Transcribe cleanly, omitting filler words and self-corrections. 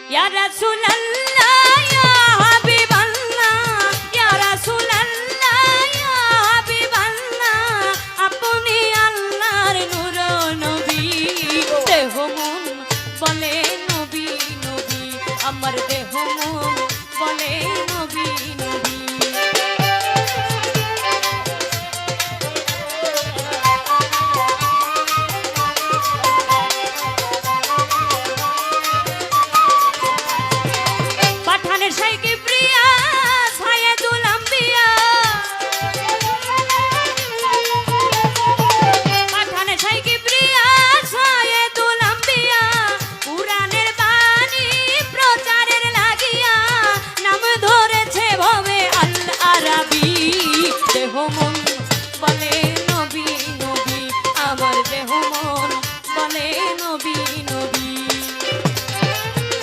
ইয়া রাসূলুল্লাহ ইয়া হাবিবাল্লাহ ইয়া রাসূলুল্লাহ ইয়া হাবিবাল্লাহ আপনি আল্লাহর নূর নবী দেহ মন বলে নবী নবী আমার